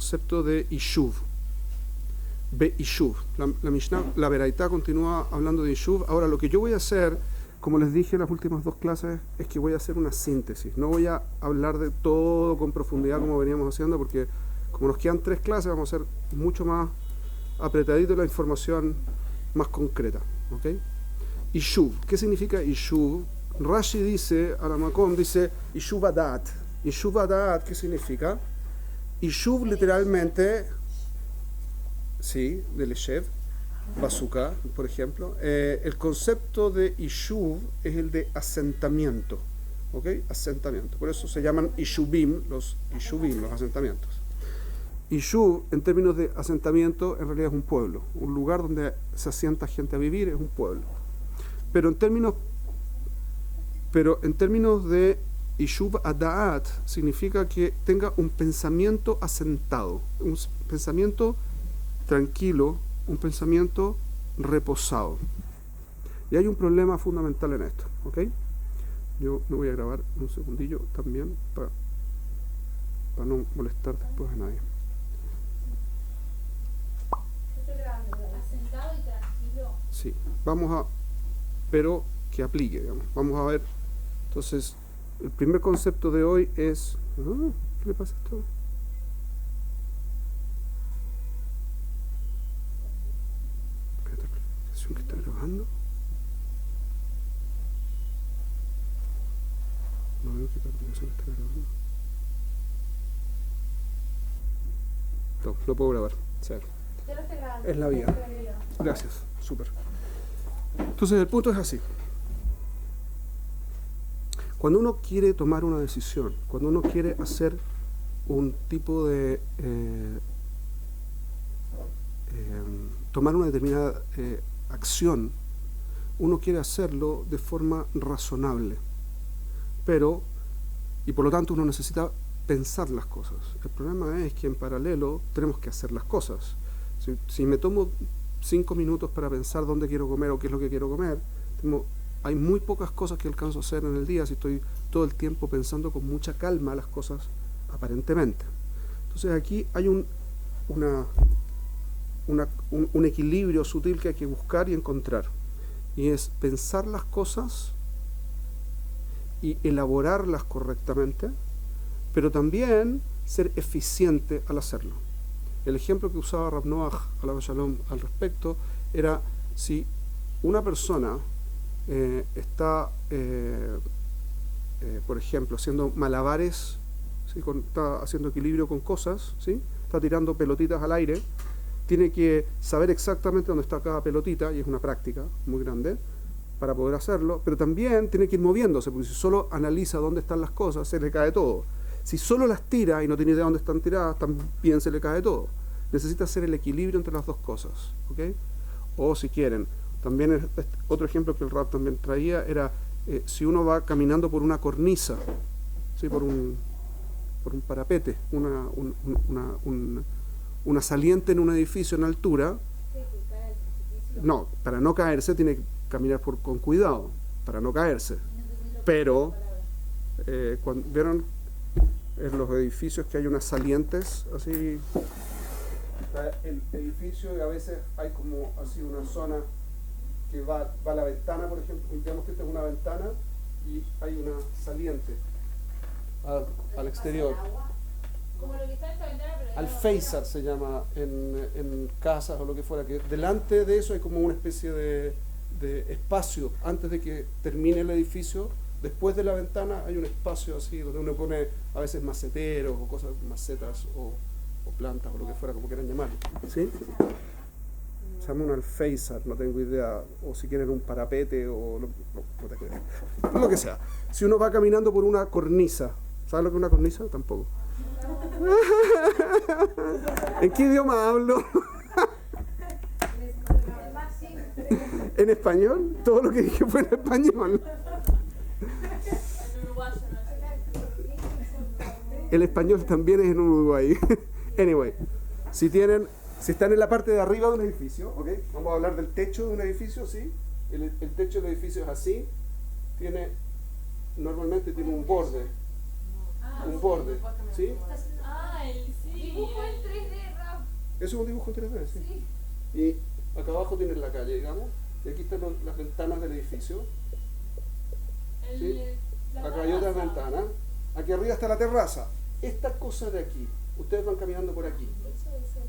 concepto de Ishuv. Be-Ishuv. La Mishnah, la Beraitá continúa hablando de Ishuv. Ahora, lo que yo voy a hacer, como les dije en las últimas dos clases, es que voy a hacer una síntesis. No voy a hablar de todo con profundidad como veníamos haciendo, porque como nos quedan 3 clases, vamos a hacer mucho más apretadito la información más concreta. ¿Okay? Ishuv. ¿Qué significa Ishuv? Rashi dice, Aramakom dice, Ishuv Adat. Ishuv Adat, ¿qué significa? Ishuv literalmente, sí, del Eshev, Bazooka, por ejemplo. El concepto de Ishuv es el de asentamiento. ¿Ok? Asentamiento. Por eso se llaman Ishuvim, los asentamientos. Ishuv, en términos de asentamiento, en realidad es un pueblo. Un lugar donde se asienta gente a vivir es un pueblo. Pero en términos de Ishuv Ada'at, significa que tenga un pensamiento asentado, un pensamiento tranquilo, un pensamiento reposado. Y hay un problema fundamental en esto, ¿ok? Yo me voy a grabar un segundillo también para no molestar después a nadie. Asentado y tranquilo. Sí, pero que aplique, digamos. Vamos a ver. Entonces, el primer concepto de hoy es... ¿qué le pasa a esto? ¿Esta aplicación que está grabando? No veo qué aplicación está grabando. No, lo puedo grabar. Es la vía. Gracias, súper. Entonces, el punto es así. Cuando uno quiere tomar una decisión, cuando uno quiere hacer un tipo de tomar una determinada acción, uno quiere hacerlo de forma razonable, y por lo tanto uno necesita pensar las cosas. El problema es que en paralelo tenemos que hacer las cosas. Si me tomo 5 minutos para pensar dónde quiero comer o qué es lo que quiero comer, hay muy pocas cosas que alcanzo a hacer en el día si estoy todo el tiempo pensando con mucha calma las cosas aparentemente. Entonces aquí hay un equilibrio sutil que hay que buscar y encontrar, y es pensar las cosas y elaborarlas correctamente, pero también ser eficiente al hacerlo. El ejemplo que usaba Rav Noach Alav Shalom al respecto era si una persona está, por ejemplo, haciendo malabares, ¿sí? Está haciendo equilibrio con cosas, ¿sí? Está tirando pelotitas al aire, tiene que saber exactamente dónde está cada pelotita, y es una práctica muy grande para poder hacerlo, pero también tiene que ir moviéndose, porque si solo analiza dónde están las cosas, se le cae todo. Si solo las tira y no tiene idea dónde están tiradas, también se le cae todo. Necesita hacer el equilibrio entre las dos cosas, ¿ok? O si quieren, también otro ejemplo que el Rab también traía era si uno va caminando por una cornisa, ¿sí? por un parapete, una saliente en un edificio en altura. No, para no caerse tiene que caminar con cuidado, para no caerse. Pero cuando vieron en los edificios que hay unas salientes así, está el edificio y a veces hay como así una zona que va a la ventana, por ejemplo, digamos que esta es una ventana y hay una saliente al exterior. Como lo que está en esta ventana, pero Al Feisar se llama en casas o lo que fuera, que delante de eso hay como una especie de espacio antes de que termine el edificio. Después de la ventana hay un espacio así donde uno pone a veces maceteros o cosas, macetas o plantas o lo que fuera, como quieran llamarlo, ¿sí? Se llama un alféizar, no tengo idea, o si quieren un parapete o no tengo idea, lo que sea. Si uno va caminando por una cornisa, ¿sabes lo que es una cornisa? Tampoco. ¿En qué idioma hablo? ¿En español? Todo lo que dije fue en español. El español también es en Uruguay. Anyway, si están en la parte de arriba de un edificio, ¿okay? Vamos a hablar del techo de un edificio, ¿sí? El techo del edificio es así, normalmente tiene un borde, ¿sí? dibujo en 3D, Rap. Eso es un dibujo en 3D, sí. Sí. Y acá abajo tienes la calle, digamos, y aquí están las ventanas del edificio. ¿Sí? Acá hay otras ventanas. Aquí arriba está la terraza. Esta cosa de aquí, ustedes van caminando por aquí.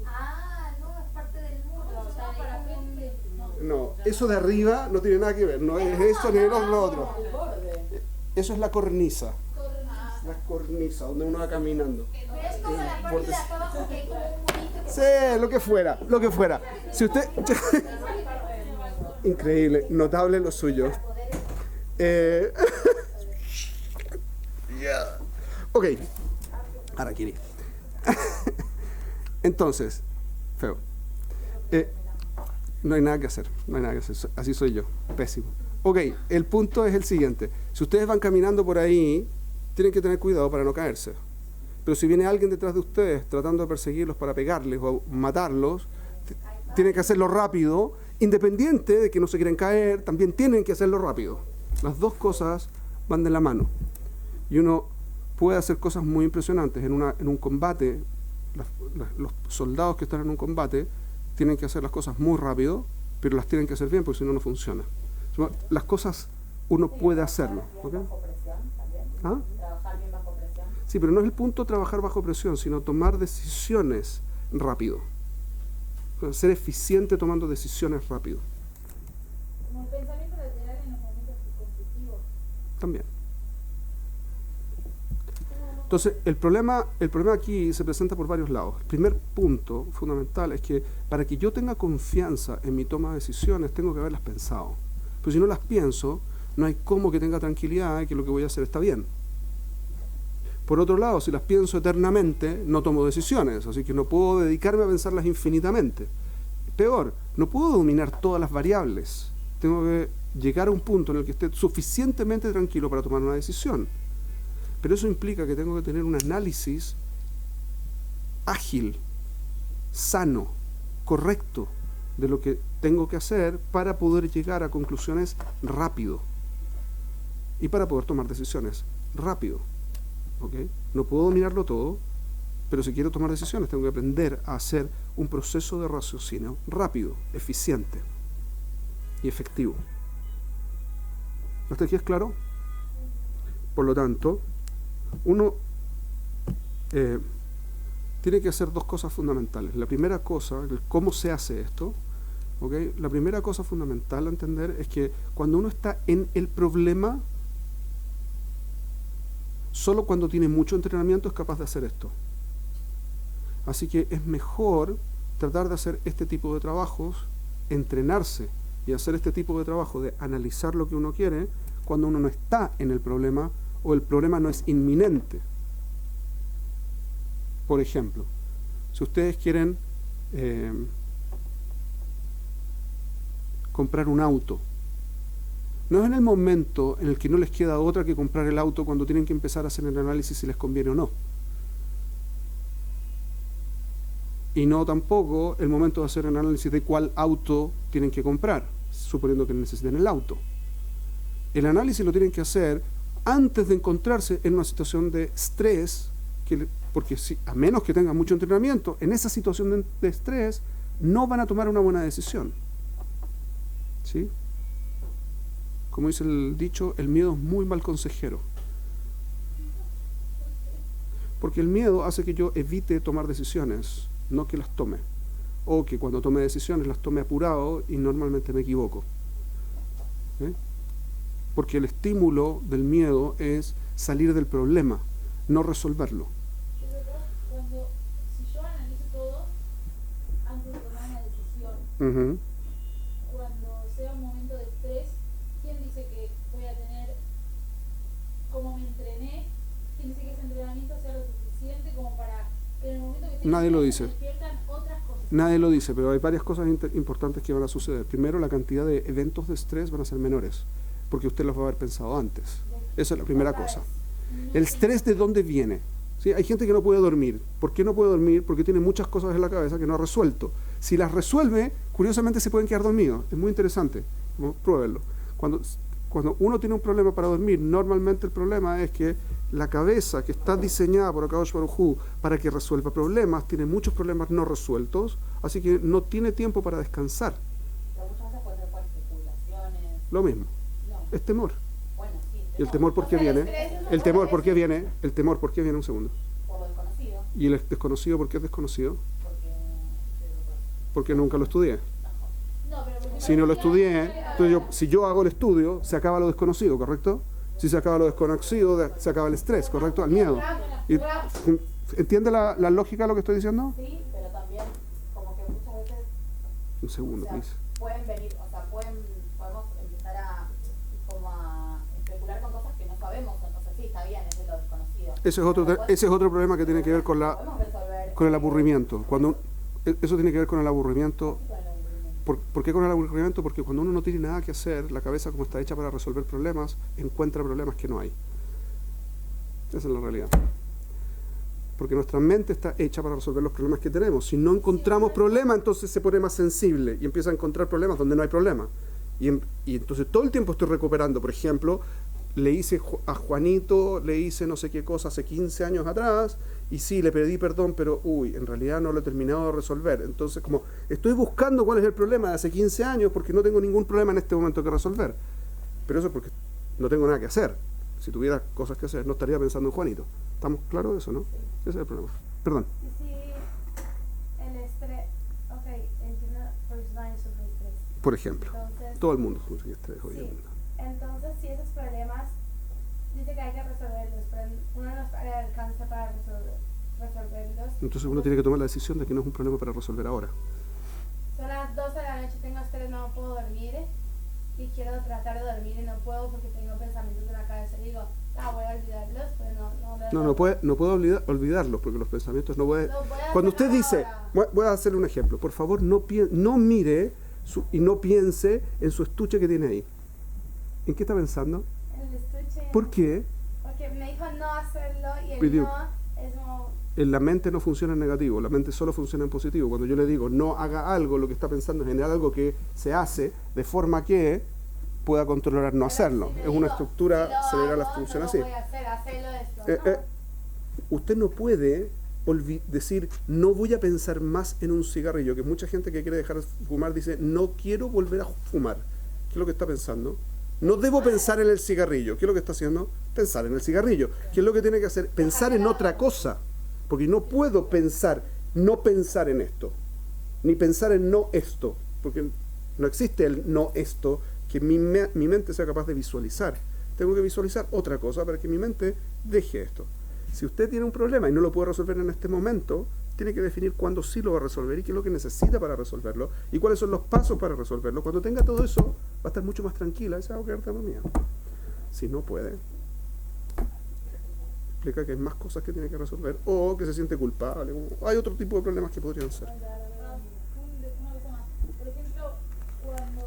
Ah, no, es parte del muro. O sea, para frente. No, eso de arriba no tiene nada que ver, no es eso ni lo otro. El borde. Eso es la cornisa, Cornisa. la cornisa, donde uno va caminando. Pero es como la parte de acá abajo que hay como un murito que Sí, lo que fuera, lo que fuera. Si usted... Increíble, notable lo suyo. Ok, ahora Kiri. Entonces, feo. No hay nada que hacer, no hay nada que hacer. Así soy yo, pésimo. Ok, el punto es el siguiente. Si ustedes van caminando por ahí, tienen que tener cuidado para no caerse. Pero si viene alguien detrás de ustedes tratando de perseguirlos para pegarles o matarlos, tienen que hacerlo rápido, independiente de que no se quieren caer, también tienen que hacerlo rápido. Las dos cosas van de la mano. Y uno puede hacer cosas muy impresionantes. En un combate, los soldados que están en un combate tienen que hacer las cosas muy rápido, pero las tienen que hacer bien, porque si no, no funciona. Las cosas uno puede hacerlo. ¿Ok? ¿Bajo presión también? ¿Ah? ¿Trabajar bien bajo presión? Sí, pero no es el punto trabajar bajo presión, sino tomar decisiones rápido. Ser eficiente tomando decisiones rápido. Como el pensamiento lateral en los momentos conflictivos. También. Entonces, el problema aquí se presenta por varios lados. El primer punto fundamental es que para que yo tenga confianza en mi toma de decisiones, tengo que haberlas pensado. Pero si no las pienso, no hay cómo que tenga tranquilidad de que lo que voy a hacer está bien. Por otro lado, si las pienso eternamente, no tomo decisiones, así que no puedo dedicarme a pensarlas infinitamente. Peor, no puedo dominar todas las variables. Tengo que llegar a un punto en el que esté suficientemente tranquilo para tomar una decisión. Pero eso implica que tengo que tener un análisis ágil, sano, correcto de lo que tengo que hacer para poder llegar a conclusiones rápido y para poder tomar decisiones rápido. ¿Okay? No puedo dominarlo todo, pero si quiero tomar decisiones tengo que aprender a hacer un proceso de raciocinio rápido, eficiente y efectivo. ¿Hasta aquí es claro? Por lo tanto, uno tiene que hacer dos cosas fundamentales. La primera cosa, cómo se hace esto, ¿okay? La primera cosa fundamental a entender es que cuando uno está en el problema, solo cuando tiene mucho entrenamiento es capaz de hacer esto. Así que es mejor tratar de hacer este tipo de trabajos, entrenarse y hacer este tipo de trabajo de analizar lo que uno quiere cuando uno no está en el problema o el problema no es inminente. Por ejemplo, si ustedes quieren comprar un auto, no es en el momento en el que no les queda otra que comprar el auto cuando tienen que empezar a hacer el análisis si les conviene o no. Y no tampoco el momento de hacer el análisis de cuál auto tienen que comprar, suponiendo que necesiten el auto. El análisis lo tienen que hacer antes de encontrarse en una situación de estrés, porque a menos que tengan mucho entrenamiento, en esa situación de estrés no van a tomar una buena decisión. ¿Sí? Como dice el dicho, el miedo es muy mal consejero. Porque el miedo hace que yo evite tomar decisiones, no que las tome. O que cuando tome decisiones las tome apurado y normalmente me equivoco. ¿Sí? Porque el estímulo del miedo es salir del problema, no resolverlo. Cuando, si yo analizo todo antes de tomar una decisión, cuando sea un momento de estrés, ¿quién dice que voy a tener, como me entrené, quién dice que ese entrenamiento sea lo suficiente como para que en el momento que esté Nadie lo dice. despiertan otras cosas? Nadie lo dice, pero hay varias cosas importantes que van a suceder. Primero, la cantidad de eventos de estrés van a ser menores, porque usted los va a haber pensado antes. Esa es la primera cosa. El estrés, ¿de dónde viene? ¿Sí? Hay gente que no puede dormir. ¿Por qué no puede dormir? Porque tiene muchas cosas en la cabeza que no ha resuelto. Si las resuelve, curiosamente se pueden quedar dormidos. Es muy interesante. Pruébenlo. Cuando uno tiene un problema para dormir, normalmente el problema es que La cabeza que está diseñada por Akadosh Baruj Hu para que resuelva problemas, tiene muchos problemas no resueltos, así que no tiene tiempo para descansar. Pero muchas veces puede ser por especulaciones. Lo mismo, No. es temor. Bueno, sí. ¿Y el temor por qué viene? ¿El temor por qué viene? ¿El temor por qué viene? Un segundo. Por lo desconocido. ¿Y el desconocido por qué es desconocido? Porque. Porque nunca lo estudié. No, pero porque Si no lo estudié, entonces si yo hago el estudio, se acaba lo desconocido, ¿correcto? Si se acaba lo desconocido, se acaba el estrés, ¿correcto? El miedo. Y, ¿entiende la lógica de lo que estoy diciendo? Sí, pero también, como que muchas veces. Un segundo, O sea, please. pueden venir, o sea, podemos empezar a especular con cosas que no sabemos, entonces sí, está bien, es de lo desconocido. Ese es otro problema que tiene que ver con Podemos resolver el aburrimiento. Eso tiene que ver con el aburrimiento. con el aburrimiento. ¿Por qué con el aburrimiento? Porque cuando uno no tiene nada que hacer, la cabeza, como está hecha para resolver problemas, encuentra problemas que no hay. Esa es la realidad. Porque nuestra mente está hecha para resolver los problemas que tenemos. Si no encontramos problemas, entonces se pone más sensible y empieza a encontrar problemas donde no hay problema. Y entonces todo el tiempo estoy recuperando. Por ejemplo, le hice a Juanito, le hice no sé qué cosa hace 15 años atrás, y sí, le pedí perdón, pero en realidad no lo he terminado de resolver. Entonces, como estoy buscando cuál es el problema de hace 15 años, porque no tengo ningún problema en este momento que resolver. Pero eso es porque no tengo nada que hacer. Si tuviera cosas que hacer, no estaría pensando en Juanito. ¿Estamos claros de eso, no? Ese es el problema. Perdón. Y si el estrés, ok, entiendo por qué nadie sufre estrés. Por ejemplo, Entonces, todo el mundo sufre estrés hoy en sí. día. Entonces, si esos problemas, dice que hay que resolverlos, pero uno no está al alcance para resolverlos. Entonces uno tiene que tomar la decisión de que no es un problema para resolver ahora. Son las 12 de la noche, tengo estrés, no puedo dormir. Y quiero tratar de dormir y no puedo porque tengo pensamientos en la cabeza. Y digo, voy a olvidarlos, pero No puedo olvidarlos porque los pensamientos no puede. Los voy a Cuando hacer usted dice, ahora. voy a hacerle un ejemplo, por favor no mire y no piense en su estuche que tiene ahí. ¿En qué está pensando? el estuche. ¿Por qué? Porque me dijo no hacerlo y el Pidió. no es como... En la mente no funciona en negativo, la mente solo funciona en positivo. Cuando yo le digo no haga algo, lo que está pensando es en algo que se hace de forma que pueda controlar no hacerlo. Si Es le una digo, estructura si lo cerebral hago, que funciona no así. lo voy a hacer, hacelo esto. Usted no puede decir no voy a pensar más en un cigarrillo, que mucha gente que quiere dejar de fumar dice no quiero volver a fumar. ¿Qué es lo que está pensando? No debo pensar en el cigarrillo. ¿Qué es lo que está haciendo? Pensar en el cigarrillo. ¿Qué es lo que tiene que hacer? Pensar en otra cosa. Porque no puedo no pensar en esto. Ni pensar en no esto. Porque no existe el no esto que mi mente sea capaz de visualizar. Tengo que visualizar otra cosa para que mi mente deje esto. Si usted tiene un problema y no lo puede resolver en este momento, tiene que definir cuándo sí lo va a resolver y qué es lo que necesita para resolverlo y cuáles son los pasos para resolverlo. Cuando tenga todo eso, va a estar mucho más tranquila. Esa va a quedar dormida. Si no puede, explica que hay más cosas que tiene que resolver o que se siente culpable. Hay otro tipo de problemas que podrían ser. Una cosa más. Por ejemplo, cuando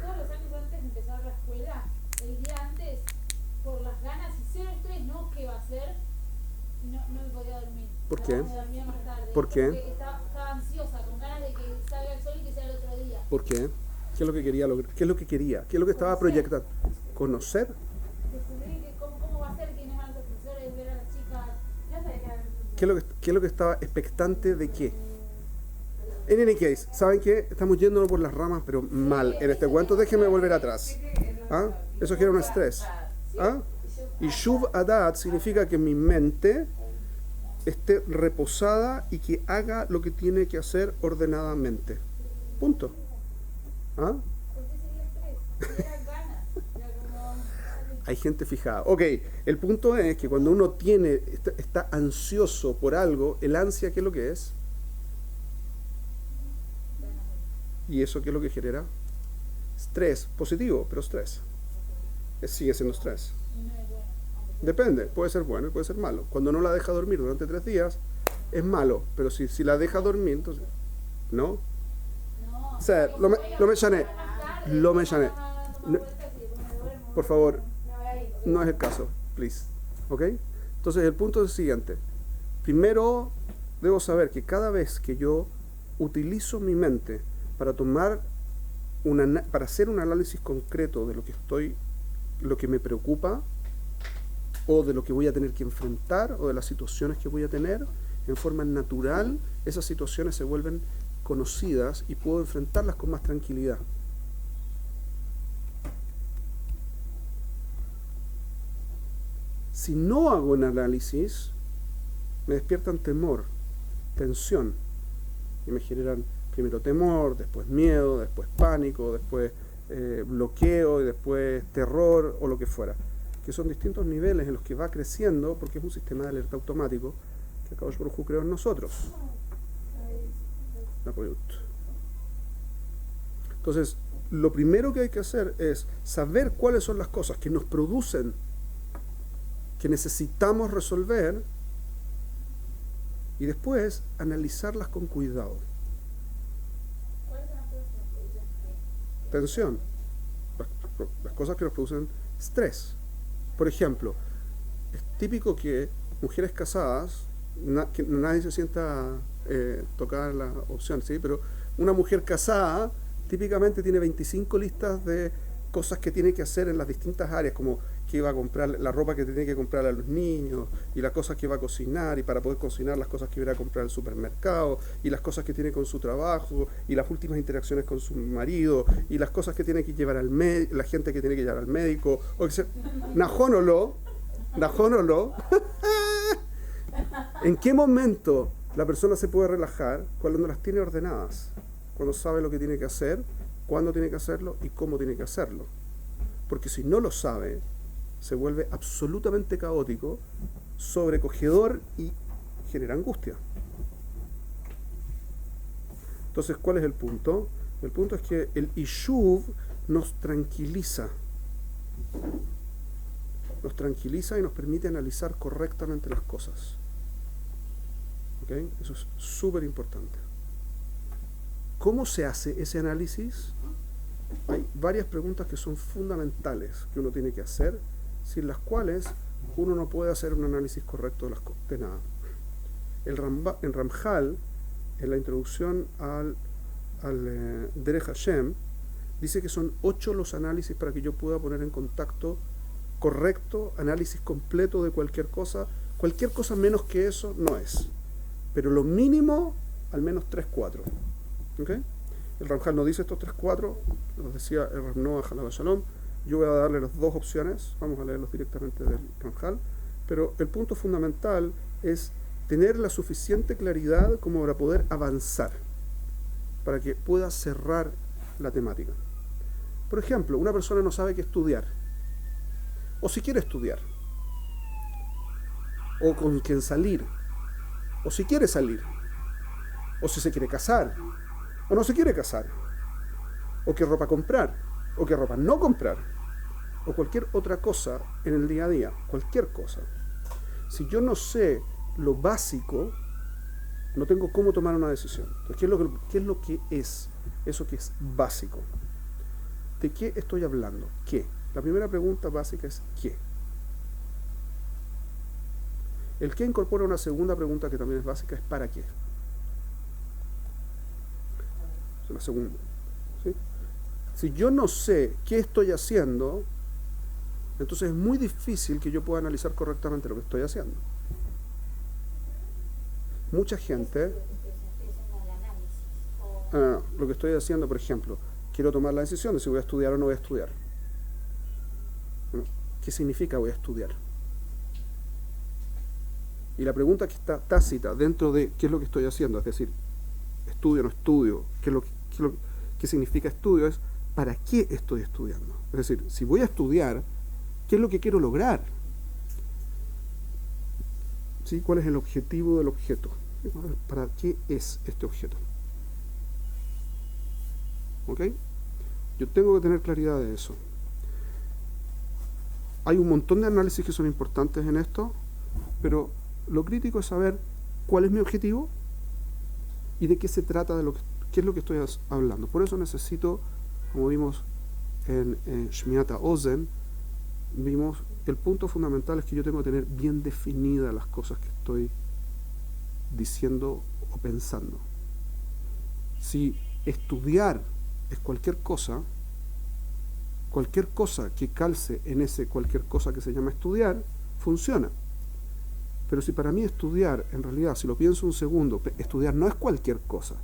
todos los años antes de empezar la escuela, el día antes, por las ganas y cero estrés, no qué va a hacer, no me podía dormir. ¿Por qué? Me dormía más tarde. ¿Por qué? Porque estaba ansiosa, con ganas de que salga el sol y que sea el otro día. ¿Por qué? ¿Qué es lo que quería lograr? ¿Qué es lo que quería? ¿Qué es lo que estaba proyectando? ¿Conocer? Descubrir que cómo va a ser, quiénes van a ser profesores, ver a las chicas. Ya sabía que eran profesores. ¿Qué es lo que estaba expectante de qué? En any case, ¿saben qué? Estamos yéndonos por las ramas, pero mal en este cuento. Déjenme volver atrás. ¿Ah? Eso genera un estrés. ¿Ah? Y Shuv Adat significa que mi mente esté reposada y que haga lo que tiene que hacer ordenadamente. Punto. ¿Ah? ¿Por qué sería estrés? Eran ganas. Era como... Hay gente fijada. Ok, el punto es que cuando uno está ansioso por algo, el ansia, ¿qué es lo que es? ¿Y eso qué es lo que genera? Estrés, positivo, pero estrés. Sigue siendo estrés. Y no es bueno. Depende, puede ser bueno y puede ser malo. Cuando no la deja dormir durante 3 días, es malo, pero si la deja dormir, entonces, ¿no? No. O sea, lo mencioné. Lo mencioné. No, por favor, no es el caso, please. ¿Ok? Entonces, el punto es el siguiente. Primero, debo saber que cada vez que yo utilizo mi mente para para hacer un análisis concreto de lo que me preocupa, o de lo que voy a tener que enfrentar, o de las situaciones que voy a tener, en forma natural, esas situaciones se vuelven conocidas y puedo enfrentarlas con más tranquilidad. Si no hago un análisis, me despiertan temor, tensión, y me generan primero temor, después miedo, después pánico, después bloqueo y después terror o lo que fuera, que son distintos niveles en los que va creciendo porque es un sistema de alerta automático que Akadosh Baruj Hu creó en nosotros. Entonces, lo primero que hay que hacer es saber cuáles son las cosas que nos producen, que necesitamos resolver, y después analizarlas con cuidado. ¿Cuáles son las cosas que nos producen Tensión, las cosas que nos producen estrés. Por ejemplo, es típico que mujeres casadas, que nadie se sienta tocar la opción, ¿sí? Pero una mujer casada típicamente tiene 25 listas de cosas que tiene que hacer en las distintas áreas, como que va a comprar, la ropa que tiene que comprar a los niños, y las cosas que va a cocinar, y para poder cocinar las cosas que va a comprar al supermercado, y las cosas que tiene con su trabajo, y las últimas interacciones con su marido, y las cosas que tiene que llevar al médico, la gente que tiene que llevar al médico, o que se... Najónolo. ¿En qué momento la persona se puede relajar? Cuando las tiene ordenadas, cuando sabe lo que tiene que hacer, cuándo tiene que hacerlo y cómo tiene que hacerlo. Porque si no lo sabe, se vuelve absolutamente caótico, sobrecogedor y genera angustia. Entonces, ¿cuál es el punto? El punto es que el Ishuv nos tranquiliza. Nos tranquiliza y nos permite analizar correctamente las cosas. ¿Ok? Eso es súper importante. ¿Cómo se hace ese análisis? Hay varias preguntas que son fundamentales que uno tiene que hacer, sin las cuales uno no puede hacer un análisis correcto de nada. En Ramjal, en la introducción al Derech Hashem, dice que son 8 los análisis para que yo pueda poner en contacto correcto, análisis completo de cualquier cosa. Cualquier cosa menos que eso no es. Pero lo mínimo, al menos 3, 4. ¿Okay? El Ramjal no dice estos 3, 4, nos decía el Rav Noah Jalaba Shalom. Yo voy a darle las dos opciones, vamos a leerlos directamente del Ramjal, pero el punto fundamental es tener la suficiente claridad como para poder avanzar, para que pueda cerrar la temática. Por ejemplo, una persona no sabe qué estudiar, o si quiere estudiar, o con quién salir, o si quiere salir, o si se quiere casar, o no se quiere casar, o qué ropa comprar, o qué ropa no comprar, o cualquier otra cosa en el día a día, cualquier cosa. Si yo no sé lo básico, no tengo cómo tomar una decisión. Entonces, ¿qué es lo que es eso que es básico? ¿De qué estoy hablando? ¿Qué? La primera pregunta básica es ¿qué? El qué incorpora una segunda pregunta que también es básica, es ¿para qué? Es la segunda. ¿Sí? Si yo no sé qué estoy haciendo, entonces es muy difícil que yo pueda analizar correctamente lo que estoy haciendo. Mucha gente... lo que estoy haciendo, por ejemplo, quiero tomar la decisión de si voy a estudiar o no voy a estudiar. ¿Qué significa voy a estudiar? Y la pregunta que está tácita dentro de qué es lo que estoy haciendo, es decir, estudio o no estudio, qué significa estudio, es ¿para qué estoy estudiando? Es decir, si voy a estudiar, ¿qué es lo que quiero lograr? ¿Sí? ¿Cuál es el objetivo del objeto? ¿Para qué es este objeto? ¿Ok? Yo tengo que tener claridad de eso. Hay un montón de análisis que son importantes en esto, pero lo crítico es saber cuál es mi objetivo y de qué se trata, qué es lo que estoy hablando. Por eso necesito, como vimos en Shmiata Ozen, vimos el punto fundamental es que yo tengo que tener bien definidas las cosas que estoy diciendo o pensando. Si estudiar es cualquier cosa que calce en ese cualquier cosa que se llama estudiar, funciona. Pero si para mí estudiar, en realidad, si lo pienso un segundo, estudiar no es cualquier cosa.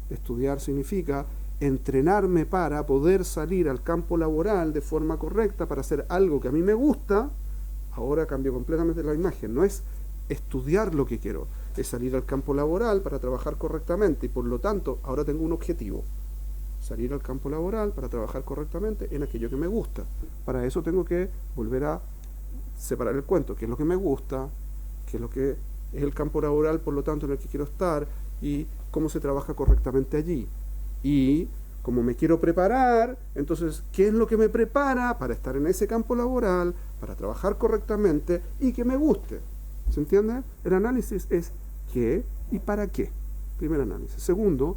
Estudiar significa entrenarme para poder salir al campo laboral de forma correcta, para hacer algo que a mí me gusta. Ahora cambio completamente la imagen. No es estudiar lo que quiero, es salir al campo laboral para trabajar correctamente y por lo tanto ahora tengo un objetivo. Salir al campo laboral para trabajar correctamente en aquello que me gusta. Para eso tengo que volver a separar el cuento, qué es lo que me gusta, qué es lo que es el campo laboral, por lo tanto, en el que quiero estar y cómo se trabaja correctamente allí. Y como me quiero preparar, entonces, ¿qué es lo que me prepara para estar en ese campo laboral, para trabajar correctamente y que me guste? ¿Se entiende? El análisis es qué y para qué. Primer análisis. Segundo,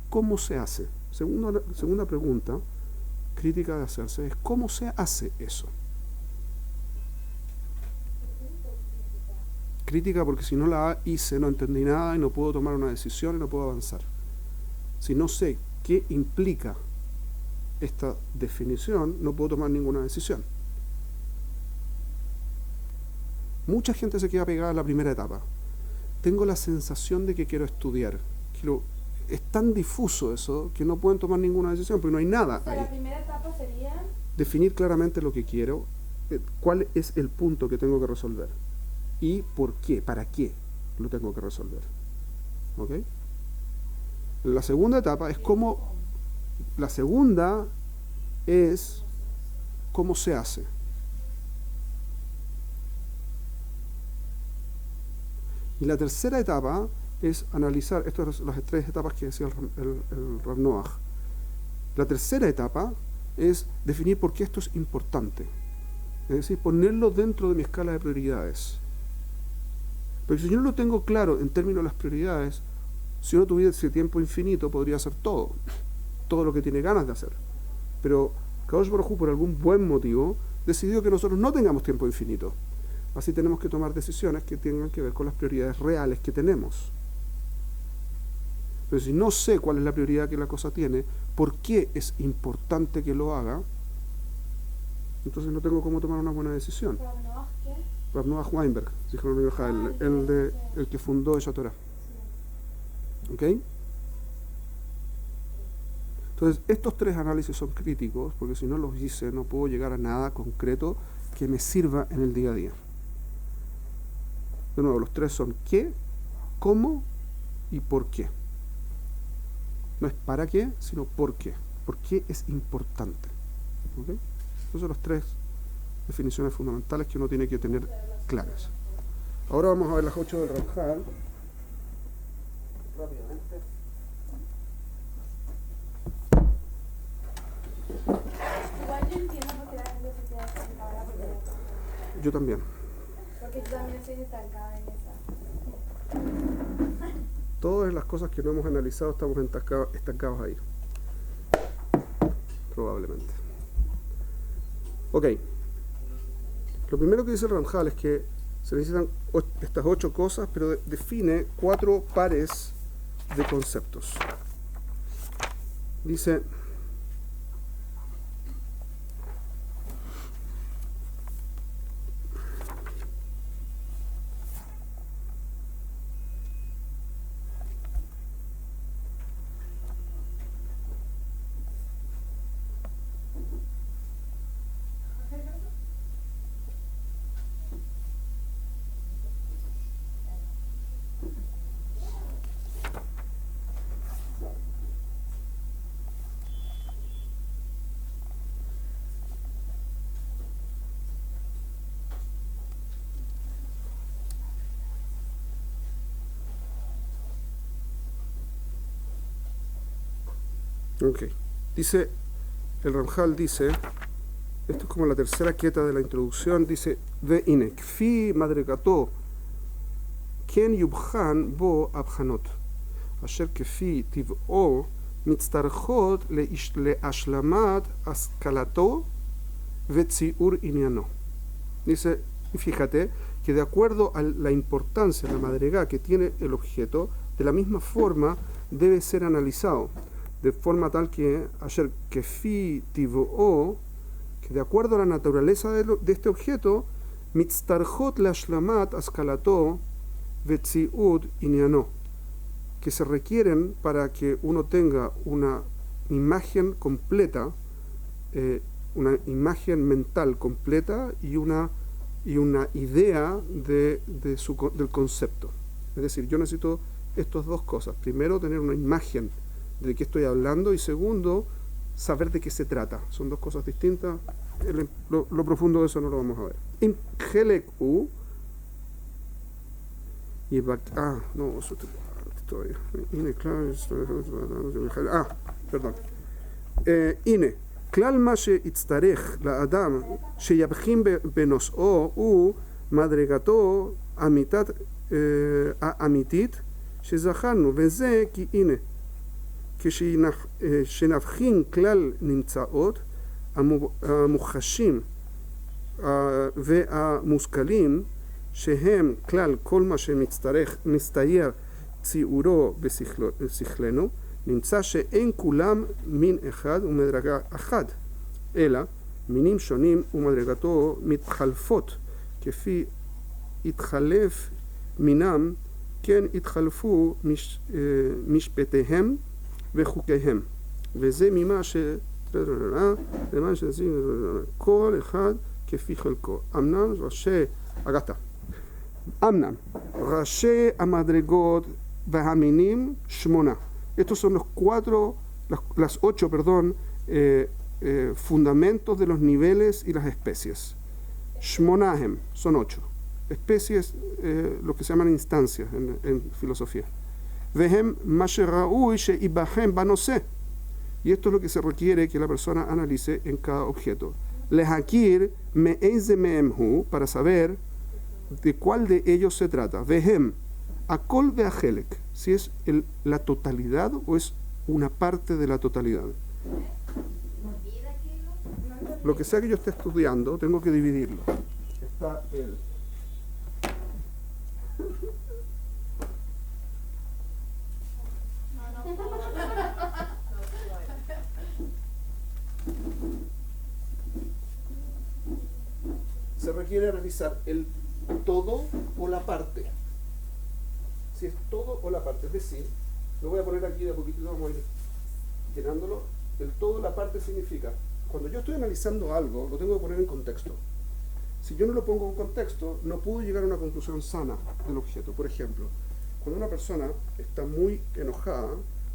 ¿cómo se hace? Segunda pregunta crítica de hacerse es ¿cómo se hace eso? Crítica porque si no la hice, no entendí nada y no puedo tomar una decisión y no puedo avanzar. Si no sé qué implica esta definición, no puedo tomar ninguna decisión. Mucha gente se queda pegada a la primera etapa. Tengo la sensación de que quiero estudiar. Es tan difuso eso que no pueden tomar ninguna decisión porque no hay nada O sea, ahí. la primera etapa sería... Definir claramente lo que quiero, cuál es el punto que tengo que resolver y por qué, para qué lo tengo que resolver. ¿Ok? La segunda etapa es cómo... La segunda es cómo se hace. Y la tercera etapa es analizar, estas son las tres etapas que decía el Rav Noach. La tercera etapa es definir por qué esto es importante. Es decir, ponerlo dentro de mi escala de prioridades. Porque si yo no lo tengo claro en términos de las prioridades, si uno tuviese tiempo infinito, podría hacer todo lo que tiene ganas de hacer. Pero Kadosh Baruj Hu, por algún buen motivo, decidió que nosotros no tengamos tiempo infinito. Así tenemos que tomar decisiones que tengan que ver con las prioridades reales que tenemos. Pero si no sé cuál es la prioridad que la cosa tiene, por qué es importante que lo haga, entonces no tengo cómo tomar una buena decisión. Rav Noach Weinberg, el que fundó esa Torah. ¿Ok? Entonces, estos tres análisis son críticos, porque si no los hice, no puedo llegar a nada concreto que me sirva en el día a día. De nuevo, los tres son qué, cómo y por qué. No es para qué, sino por qué. ¿Por qué es importante? ¿Ok? Esas son las tres definiciones fundamentales que uno tiene que tener claras. Ahora vamos a ver las 8 del Ramjal. Rápidamente. Igual yo entiendo por qué la gente se queda estancada porque... Yo también. Porque yo también estoy estancada en esa. Todas las cosas que no hemos analizado estamos estancados ahí. Probablemente. Ok. Lo primero que dice el Ramjal es que se necesitan estas 8 cosas, pero define 4 pares de conceptos. Dice... Ok. Dice, el Ramjal dice, esto es como la tercera quieta de la introducción, dice, ve ine, kfi madregato, ken yubhan bo abhanot, asher kfi tiv'o, mitztarchot leashlamat askalato, vetziur inyano. Dice, y fíjate, que de acuerdo a la importancia, la madregá que tiene el objeto, de la misma forma debe ser analizado. De forma tal que ayer que fi tivo, que de acuerdo a la naturaleza de este objeto, Mitztarjot lashlamat askalato vetziud inyano, que se requieren para que uno tenga una imagen completa, una imagen mental completa y una idea del concepto. Es decir, yo necesito estas dos cosas. Primero, tener una imagen de qué estoy hablando, y segundo, saber de qué se trata. Son dos cosas distintas. Lo profundo de eso no lo vamos a ver. In Helek U no, eso todavía. Perdón. Ine, כלל מה שיצטרך לאדם שיבחין בנושאו הוא מדרגתו האמיתית שזכרנו, וזה כי הנה, כשנבחין כלל נמצאות המוחשים והמושכלים שהם כלל כל מה שמסתייר ציורו בשכלנו, נמצא שאין כולם מין אחד ומדרגה אחת, אלא מינים שונים ומדרגתו מתחלפות, כפי התחלף מינם, כן התחלפו משפטיהם וחוקיהם. וזה ממה כל אחד כפי חלקו. אמנם ראשי המדרגות והמינים 8. Estos son los 8 fundamentos de los niveles y las especies. Shmonahem son 8. Especies, lo que se llaman instancias en filosofía. Vehem masherraui sheibahem banose. Y esto es lo que se requiere que la persona analice en cada objeto. Lehakir me'eize me'emhu, para saber de cuál de ellos se trata. Vehem akol ve'ahelek, si es la totalidad o es una parte de la totalidad. Lo que sea que yo esté estudiando, tengo que dividirlo. Está el... Se requiere analizar el todo o la parte. Si es todo o la parte, es decir, lo voy a poner aquí de a poquito, vamos a ir llenándolo. El todo o la parte significa, cuando yo estoy analizando algo, lo tengo que poner en contexto. Si yo no lo pongo en contexto, no puedo llegar a una conclusión sana del objeto. Por ejemplo, cuando una persona está muy enojada,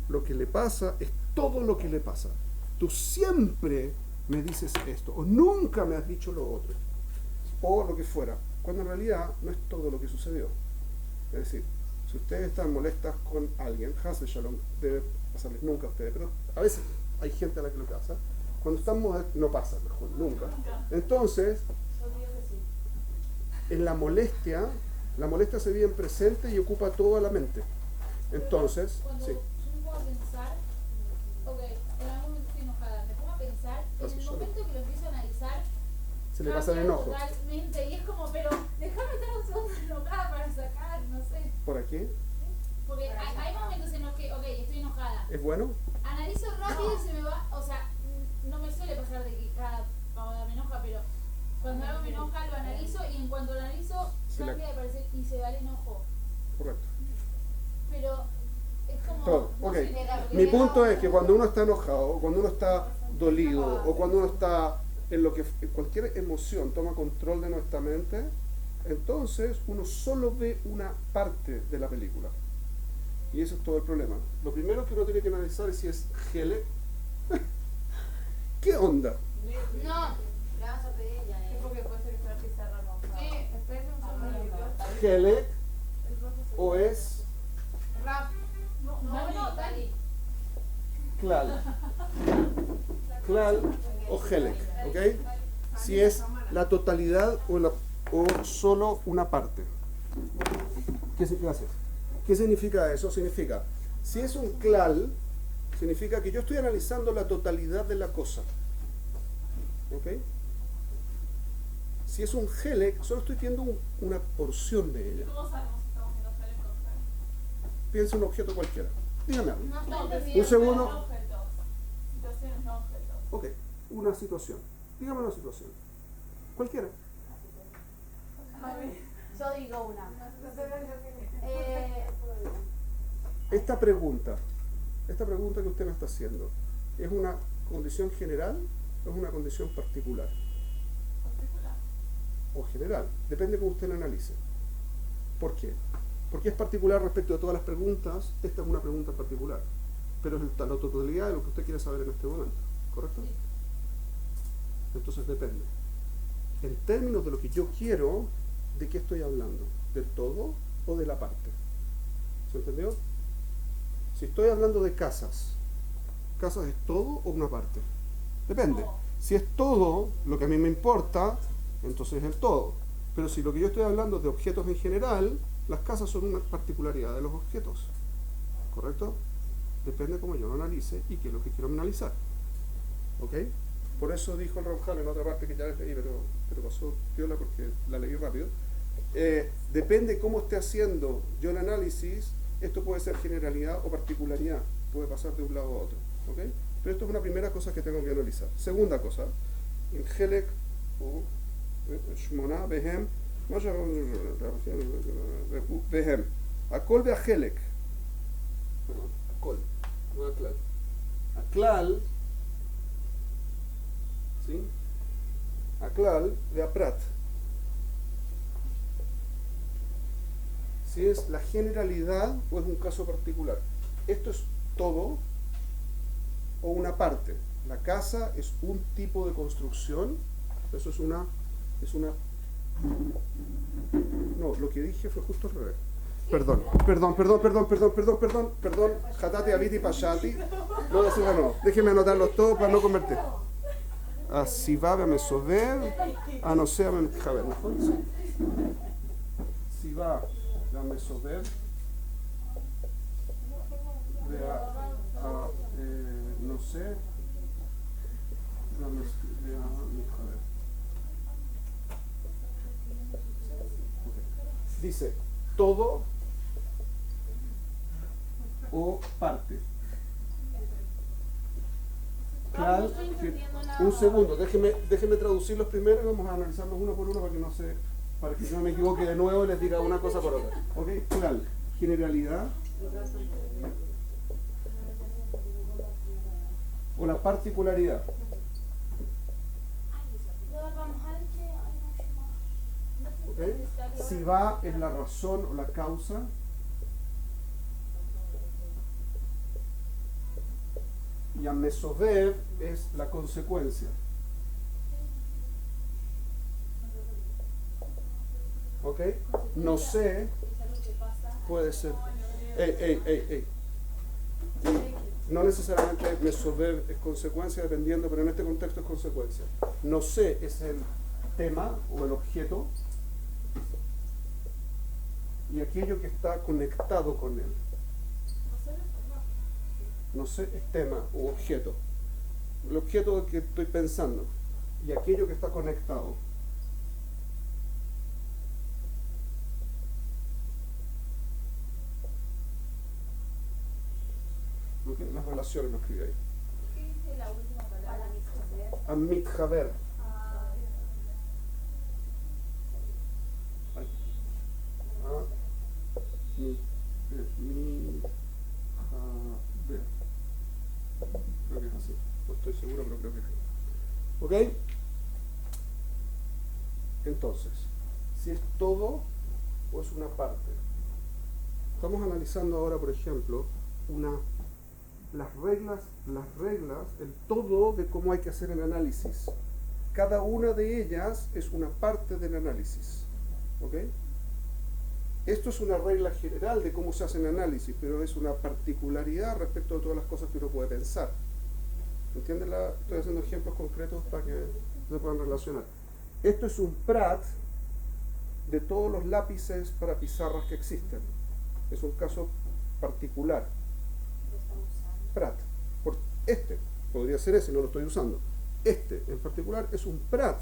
lo que le pasa es todo lo que le pasa. Tú siempre me dices esto, o nunca me has dicho lo otro, o lo que fuera, cuando en realidad no es todo lo que sucedió. Es decir, si ustedes están molestas con alguien, Haz de Shalom, debe pasarles nunca a ustedes, pero a veces hay gente a la que le pasa. Cuando estamos, no pasa, mejor, nunca. Entonces, en la molestia se vive en presente y ocupa toda la mente. Entonces, cuando sí. yo me pongo a pensar, ok, en algún momento estoy enojada, me pongo a pensar, en el momento que lo empiezo a analizar, Se le pasa el enojo. totalmente, y es como, pero déjame estar un segundo enojada para sacar, no sé. ¿Por aquí? Porque hay momentos en los que, ok, estoy enojada. ¿Es bueno? Analizo rápido y se me va, o sea, no me suele pasar de que cada pavada me enoja, pero cuando algo me enoja lo analizo y en cuanto lo analizo cambia de parecer y se va el enojo. Correcto. Pero es como... Todo. no Ok. sé, Mi punto es que cuando uno está enojado, cuando uno está dolido, o cuando uno está en lo que cualquier emoción toma control de nuestra mente, entonces uno solo ve una parte de la película. Y eso es todo el problema. Lo primero que uno tiene que analizar es si es Hele. ¿Qué onda? No, Le vamos a pedir ella, es porque puede ser que la pizarra no. Sí, espérense un segundito. Hele o es Rap. No, Dali. Klal. Klal o Helek, ¿ok? Si es la totalidad o solo una parte. ¿Qué significa eso? Significa, si es un Klal, significa que yo estoy analizando la totalidad de la cosa. ¿Ok? Si es un Helek, solo estoy viendo una porción de ella. ¿Cómo sabemos si estamos viendo Helek o Helek? Piensa un objeto cualquiera. Dígame algo. No No, estoy pero Un segundo. no objetos. Situaciones no objetos. Ok, una situación. Dígame una situación. Cualquiera. Yo digo una. Esta pregunta que usted me está haciendo, ¿es una condición general o es una condición particular? O general, depende cómo usted la analice. ¿Por qué? Porque es particular respecto de todas las preguntas. Esta es una pregunta particular, pero es la totalidad de lo que usted quiere saber en este momento, ¿correcto? Entonces depende. En términos de lo que yo quiero, ¿de qué estoy hablando? ¿Del todo o de la parte? ¿Se entendió? Si estoy hablando de casas, ¿casas es todo o una parte? Depende. Si es todo lo que a mí me importa, entonces es el todo. Pero si lo que yo estoy hablando es de objetos en general, las casas son una particularidad de los objetos. ¿Correcto? Depende cómo yo lo analice y qué es lo que quiero analizar. ¿Ok? Por eso dijo el Ramjal en otra parte que ya les leí, pero pasó piola porque la leí rápido. Depende cómo esté haciendo yo el análisis, esto puede ser generalidad o particularidad, puede pasar de un lado a otro. ¿Ok? Pero esto es una primera cosa que tengo que analizar. Segunda cosa, en Helek o Shmona Behem, Behem, Akol de Helek, perdón, Akol, no Aklal. Aklal, ¿sí? Aklal de Aprat. Si es la generalidad o es un caso particular. Esto es todo o una parte. La casa es un tipo de construcción. Eso es una... No, lo que dije fue justo al revés. Perdón. Hatati, Abiti, Pashati. No, déjenme anotarlos todos para no convertir. Siva, Bemesover, Anosea, Bemetjaber. Siva, Bemesover, no sé, dice todo o parte. Claro, un segundo, déjeme traducirlos primero y vamos a analizarlos uno por uno para que no me equivoque de nuevo y les diga una cosa por otra. ¿Ok? Claro, generalidad o la particularidad. ¿Okay? Si va es la razón o la causa. Y amesover es la consecuencia. ¿Ok? No sé, puede ser. No necesariamente mesover es consecuencia, dependiendo, pero en este contexto es consecuencia. No sé es el tema o el objeto y aquello que está conectado con él. No sé es tema o objeto. El objeto del que estoy pensando y aquello que está conectado. ¿Okay? Las relaciones lo escribí ahí. ¿Qué dice la última palabra? Amit Haber. Creo que es así. No estoy seguro, pero creo que es así. ¿Ok? Entonces, si es todo o es una parte. Estamos analizando ahora, por ejemplo, las reglas, el todo de cómo hay que hacer el análisis. Cada una de ellas es una parte del análisis. ¿Ok? Esto es una regla general de cómo se hace el análisis, pero es una particularidad respecto a todas las cosas que uno puede pensar. ¿Entienden? Estoy haciendo ejemplos concretos para que se puedan relacionar. Esto es un prat de todos los lápices para pizarras que existen. Es un caso particular. Prat. Podría ser ese, no lo estoy usando. Este en particular es un prat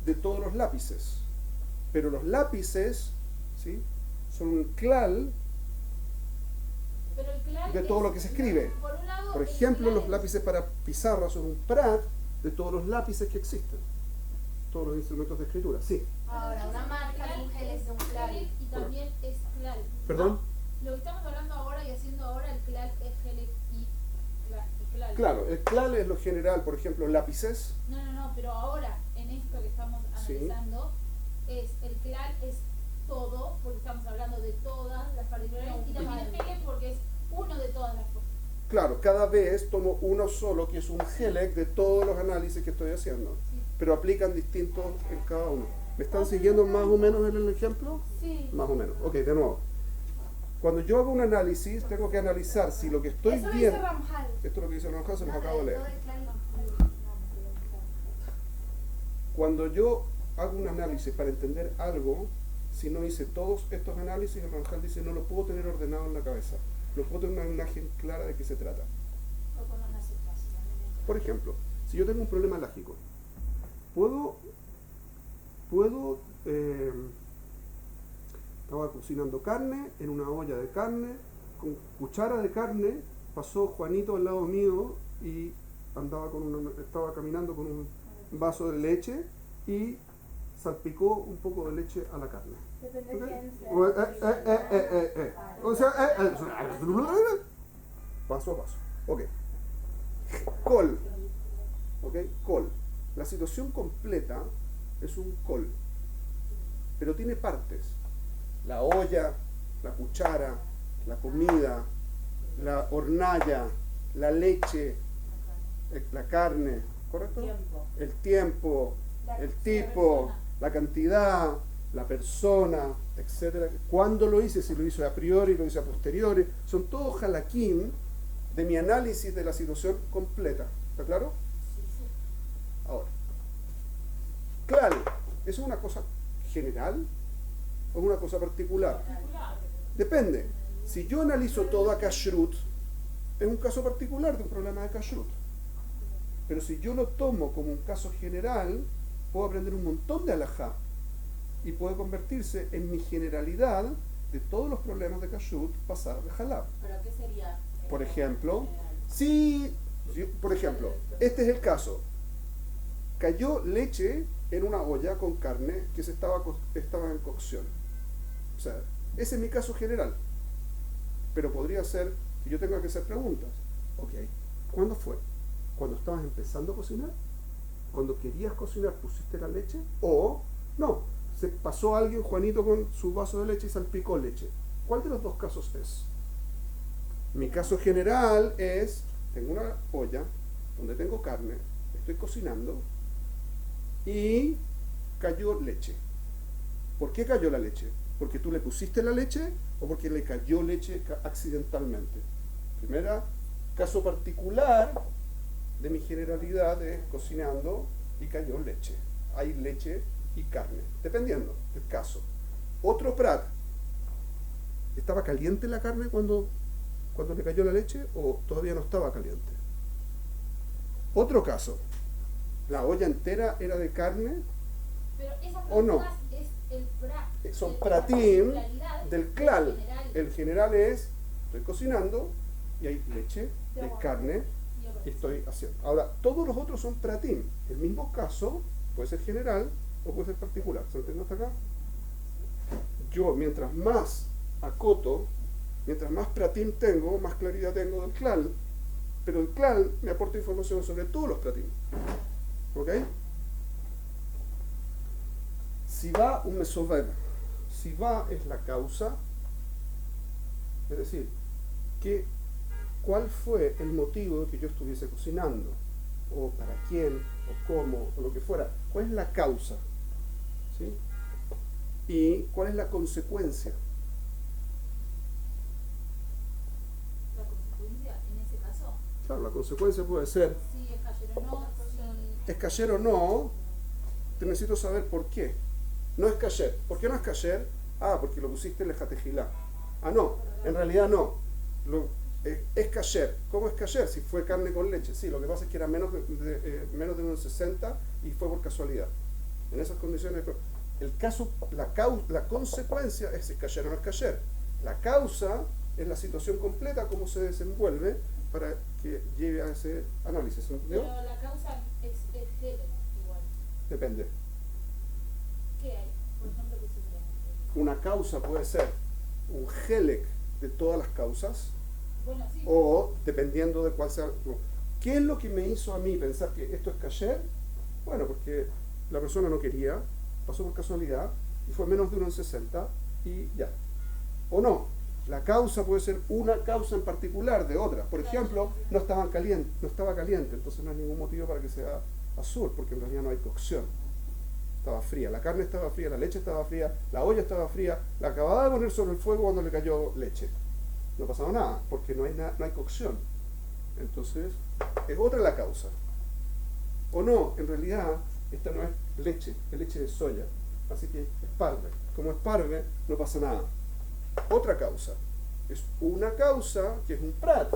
de todos los lápices. Pero los lápices, ¿sí?, son un klal de todo lo que se escribe. Por ejemplo, los lápices para pizarra son un prat de todos los lápices que existen. todos los instrumentos de escritura. Sí. Ahora, una marca de un gel es de un clal. Y también es clal. ¿Perdón? Lo que estamos hablando ahora y haciendo ahora, el clal es Helec y clal. Claro, el clal es lo general, por ejemplo, lápices. No, pero ahora, en esto que estamos Sí. analizando, el clal es todo, porque estamos hablando de todas las particularidades, y también es Helec porque es uno de todas las cosas. Claro, cada vez tomo uno solo, que es un Helec de todos los análisis que estoy haciendo, pero aplican distintos en cada uno. ¿Me están siguiendo más o menos en el ejemplo? Sí. Más o menos. Ok, de nuevo. Cuando yo hago un análisis, tengo que analizar si lo que estoy Eso lo viendo... dice Ramjal. Esto es lo que dice Ramjal, se los acabo de leer. Todo el clal no. Cuando yo hago un análisis para entender algo, si no hice todos estos análisis, el Ramjal dice, no lo puedo tener ordenado en la cabeza. No puedo tener una imagen clara de qué se trata. O con una aceptación. Por ejemplo, si yo tengo un problema lágico, puedo estaba cocinando carne en una olla de carne, con cuchara de carne, pasó Juanito al lado mío y estaba caminando con un vaso de leche y salpicó un poco de leche a la carne. Depende ¿Ok? de quién sea. O sea, paso a paso. Ok. Col. Ok, col. La situación completa es un col, pero tiene partes. La olla, la cuchara, la comida, la hornalla, la leche, la carne, ¿correcto? El tiempo, el tipo, la cantidad, la persona, etcétera. ¿Cuándo lo hice? Si lo hice a priori, lo hice a posteriori. Son todos jalaquín de mi análisis de la situación completa. ¿Está claro? Ahora, claro, ¿eso es una cosa general o es una cosa particular? Depende. Si yo analizo todo a kashrut, es un caso particular de un problema de kashrut. Pero si yo lo tomo como un caso general, puedo aprender un montón de halajá y puede convertirse en mi generalidad de todos los problemas de kashrut pasar de halab. ¿Pero qué sería? Por ejemplo, por ejemplo, este es el caso. Cayó leche en una olla con carne que estaba en cocción. O sea, ese es mi caso general. Pero podría ser que yo tenga que hacer preguntas. Ok, ¿cuándo fue? ¿Cuando estabas empezando a cocinar? ¿Cuando querías cocinar pusiste la leche? ¿O no? Se pasó alguien, Juanito, con su vaso de leche y salpicó leche. ¿Cuál de los dos casos es? Mi caso general es, tengo una olla donde tengo carne, estoy cocinando y cayó leche. ¿Por qué cayó la leche? ¿Porque tú le pusiste la leche o porque le cayó leche accidentalmente? Primera, caso particular de mi generalidad es cocinando y cayó leche. Hay leche y carne, dependiendo del caso. Otro prat, ¿estaba caliente la carne cuando le cayó la leche o todavía no estaba caliente? Otro caso, ¿la olla entera era de carne? Pero esas ¿O no? personas es el Son el pratim particularidad del klal. general. El general es, estoy cocinando y hay leche, hay carne y estoy haciendo. Ahora, todos los otros son pratim. El mismo caso puede ser general o puede ser particular. ¿Se entiende hasta acá? Yo, mientras más acoto, mientras más pratim tengo, más claridad tengo del klal. Pero el klal me aporta información sobre todos los pratim. ¿Ok? Si va un mesover, si va es la causa, es decir, ¿cuál fue el motivo de que yo estuviese cocinando? O para quién, o cómo, o lo que fuera. ¿Cuál es la causa? ¿Sí? ¿Y cuál es la consecuencia? La consecuencia en ese caso, Claro, la consecuencia puede ser, si es cayero o no, si ¿es kasher o no? Te necesito saber por qué. No es kasher. ¿Por qué no es kasher? Ah, porque lo pusiste en la jatejilá. Ah, no, en realidad no. Es kasher. ¿Cómo es kasher? Si fue carne con leche. Sí, lo que pasa es que era menos de 1,60 y fue por casualidad. En esas condiciones, el caso, la consecuencia es si es kasher o no es kasher. La causa es la situación completa, cómo se desenvuelve para que lleve a ese análisis. ¿Entendió? pero la causa es Helec igual. Depende. una causa puede ser un helek de todas las causas, Bueno, sí. o dependiendo de cuál sea. ¿Qué es lo que me hizo a mí pensar que esto es kasher? Bueno, porque la persona no quería, pasó por casualidad, y fue menos de 1,60 y ya. O no, la causa puede ser una causa en particular de otra. Por ejemplo, no estaba caliente, entonces no hay ningún motivo para que sea azul, porque en realidad no hay cocción. Estaba fría, la carne estaba fría, la leche estaba fría, la olla estaba fría, la acababa de poner sobre el fuego cuando le cayó leche. No pasaba nada, porque no hay cocción. Entonces, es otra la causa. O no, en realidad, esta no es leche, es leche de soya. Así que es parve. Como es parve, no pasa nada. Otra causa. Es una causa que es un prat.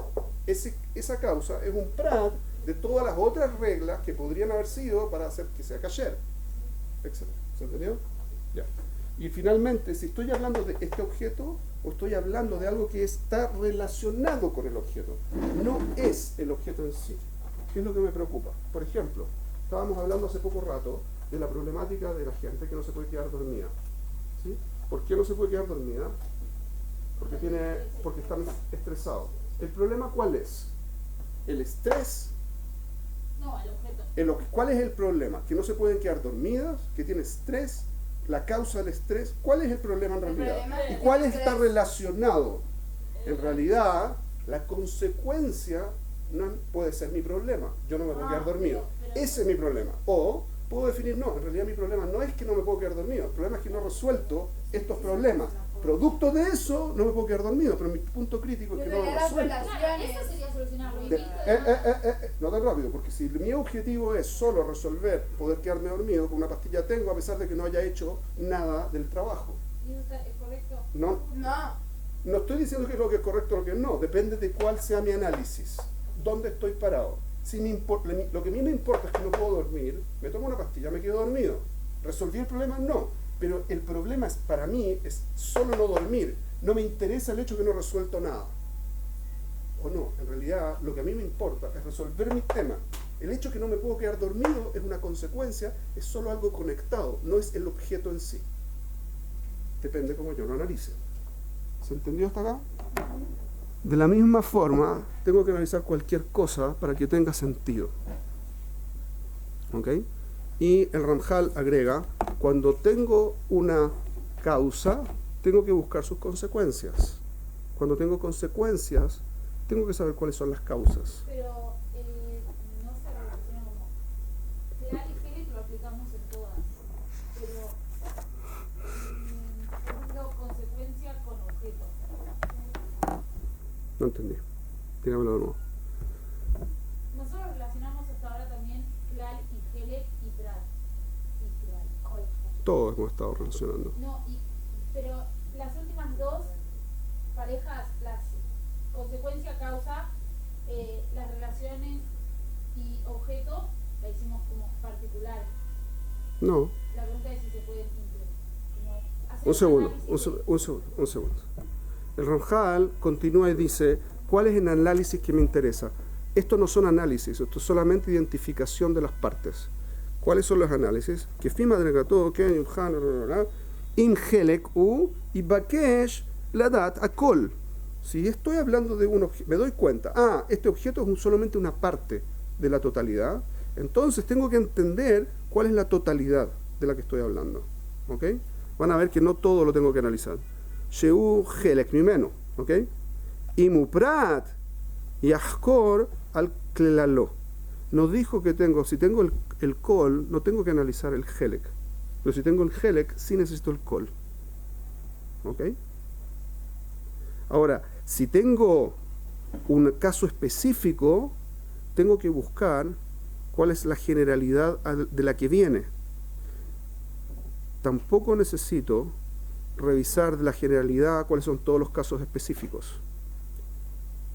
Esa causa es un prat de todas las otras reglas que podrían haber sido para hacer que sea kasher, etc. ¿Se entendió? Ya. Y finalmente, si estoy hablando de este objeto o estoy hablando de algo que está relacionado con el objeto, no es el objeto en sí. ¿Qué es lo que me preocupa? Por ejemplo, estábamos hablando hace poco rato de la problemática de la gente que no se puede quedar dormida. ¿Sí? ¿Por qué no se puede quedar dormida? Porque están estresados. ¿El problema cuál es? El estrés. No, el objeto. ¿Cuál es el problema? Que no se pueden quedar dormidas, que tiene estrés, la causa del estrés. ¿Cuál es el problema en realidad? ¿Y cuál está relacionado? En realidad, la consecuencia no puede ser mi problema. Yo no me puedo quedar dormido. Ese es mi problema. O puedo definir, no, en realidad mi problema no es que no me puedo quedar dormido. El problema es que no he resuelto estos problemas. Producto de eso, no me puedo quedar dormido, pero mi punto crítico es que no lo resuelto. Claro, eso sería solucionarlo. No tan rápido, porque si mi objetivo es solo resolver, poder quedarme dormido, con una pastilla tengo, a pesar de que no haya hecho nada del trabajo. ¿Y eso es correcto? No estoy diciendo que es lo que es correcto o lo que no, depende de cuál sea mi análisis, dónde estoy parado. Si lo que a mí me importa es que no puedo dormir, me tomo una pastilla, me quedo dormido. ¿Resolví el problema? No. Pero el problema para mí es solo no dormir. No me interesa el hecho que no he resuelto nada. O no, en realidad lo que a mí me importa es resolver mi tema. El hecho que no me puedo quedar dormido es una consecuencia, es solo algo conectado, no es el objeto en sí. Depende cómo yo lo analice. ¿Se entendió hasta acá? De la misma forma, tengo que analizar cualquier cosa para que tenga sentido. ¿Ok? Y el Ramjal agrega, cuando tengo una causa, tengo que buscar sus consecuencias. Cuando tengo consecuencias, tengo que saber cuáles son las causas. Pero no se relaciona como... Real y Hegel lo aplicamos en todas. Pero, por ejemplo, consecuencia con objeto. No entendí. Dígamelo de nuevo. Nosotros relacionamos hasta ahora también Klal y Hegel y Prat. Y Klal. Todos hemos estado relacionando. No, pero las últimas dos parejas, las consecuencia-causa, las relaciones y objeto, la hicimos como particular. No. La pregunta es si se puede Un segundo. El Ramjal continúa y dice, ¿cuál es el análisis que me interesa? Estos no son análisis, esto es solamente identificación de las partes. ¿Cuáles son los análisis? Que fima de Ken, Yudhan, Im Helek U y Bakesh Ladat Akol. Si estoy hablando de un objeto, me doy cuenta, este objeto es solamente una parte de la totalidad, entonces tengo que entender cuál es la totalidad de la que estoy hablando. ¿Ok? Van a ver que no todo lo tengo que analizar. Sheu Helek Mimeno. ¿Ok? Imuprat Yahkor al Klelalo. Nos dijo que si tengo el kol, no tengo que analizar el helek. Pero si tengo el helek, sí necesito el kol. ¿Ok? Ahora, si tengo un caso específico, tengo que buscar cuál es la generalidad de la que viene. Tampoco necesito revisar de la generalidad cuáles son todos los casos específicos.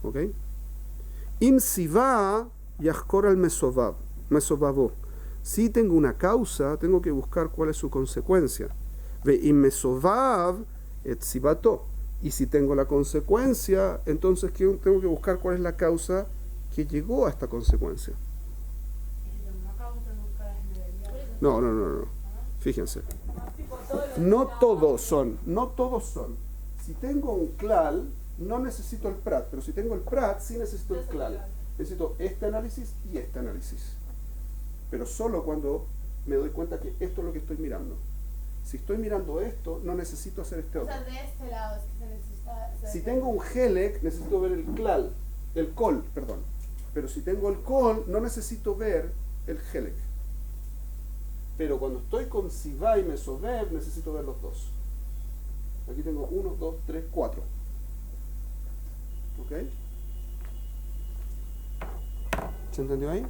¿Ok? Im siva yahkor al mesovavo. Si tengo una causa, tengo que buscar cuál es su consecuencia. Ve im mesovav et sivato. Y si tengo la consecuencia, entonces tengo que buscar cuál es la causa que llegó a esta consecuencia. No. Fíjense. No todos son. Si tengo un clal, no necesito el prat, pero si tengo el prat, sí necesito el clal. Necesito este análisis y este análisis. Pero solo cuando me doy cuenta que esto es lo que estoy mirando. Si estoy mirando esto, no necesito hacer este O otro. sea, de este lado es que se necesita... Si tengo un helek, necesito ver el clal, el col, perdón. Pero si tengo el col, no necesito ver el helek. Pero cuando estoy con Sivá y Mesovev, necesito ver los dos. Aquí tengo 1, 2, 3, 4. ¿Ok? ¿Se entendió ahí?